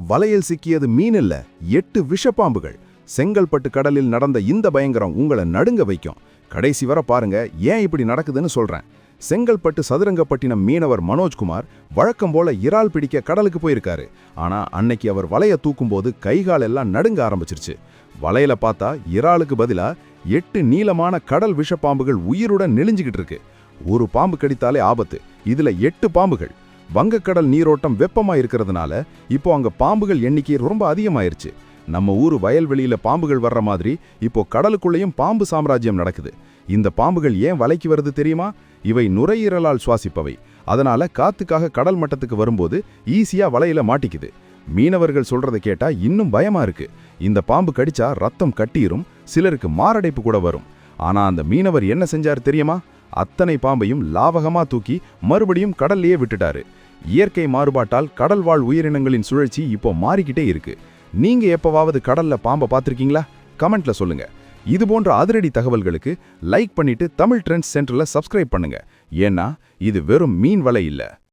வலையில் சிக்கியது மீன் இல்ல, 8 விஷப்பாம்புகள். செங்கல்பட்டு கடலில் நடந்த இந்த பயங்கரம் உங்களை நடுங்க வைக்கும். கடைசி வர பாருங்க, ஏன் இப்படி நடக்குதுன்னு சொல்றேன். செங்கல்பட்டு சதுரங்கப்பட்டினம் மீனவர் மனோஜ்குமார் வழக்கம் போல இறால் பிடிக்க கடலுக்கு போயிருக்காரு. ஆனா அன்னைக்கு அவர் வலைய தூக்கும்போது கைகால் எல்லாம் நடுங்க ஆரம்பிச்சிருச்சு. வலையில பார்த்தா இறாலுக்கு பதிலா 8 நீளமான கடல் விஷப்பாம்புகள் உயிருடன் நெளிஞ்சுக்கிட்டு இருக்கு. ஒரு பாம்பு கடித்தாலே ஆபத்து, இதுல 8 பாம்புகள். வங்கக்கடல் நீரோட்டம் வெப்பமா இருக்கிறதுனால இப்போ அங்க பாம்புகள் எண்ணிக்கை ரொம்ப அதிகமாயிருச்சு. நம்ம ஊரு வயல்வெளியில பாம்புகள் வர்ற மாதிரி இப்போ கடலுக்குள்ளேயும் பாம்பு சாம்ராஜ்யம் நடக்குது. இந்த பாம்புகள் ஏன் வலைக்கு வருது தெரியுமா? இவை நுரையீரலால் சுவாசிப்பவை. அதனால காத்துக்காக கடல் மட்டத்துக்கு வரும்போது ஈஸியா வலையில மாட்டிக்குது. மீனவர்கள் சொல்றதை கேட்டா இன்னும் பயமா இருக்கு. இந்த பாம்பு கடிச்சா ரத்தம் கட்டிரும், சிலருக்கு மாரடைப்பு கூட வரும். ஆனா அந்த மீனவர் என்ன செஞ்சார் தெரியுமா? அத்தனை பாம்பையும் லாவகமா தூக்கி மறுபடியும் கடல்லையே விட்டுட்டாரு. இயற்கை மாறுபாட்டால் கடல் வாழ் உயிரினங்களின் சுழற்சி இப்போ மாறிக்கிட்டே இருக்கு. நீங்க எப்பவாவது கடல்ல பாம்பை பார்த்திருக்கீங்களா? கமெண்ட்ல சொல்லுங்க. இது போன்ற அதிரடி தகவல்களுக்கு லைக் பண்ணிட்டு தமிழ் ட்ரெண்ட்ஸ் சென்டர்ல சப்ஸ்கிரைப் பண்ணுங்க. ஏன்னா இது வெறும் மீன் வலை இல்ல.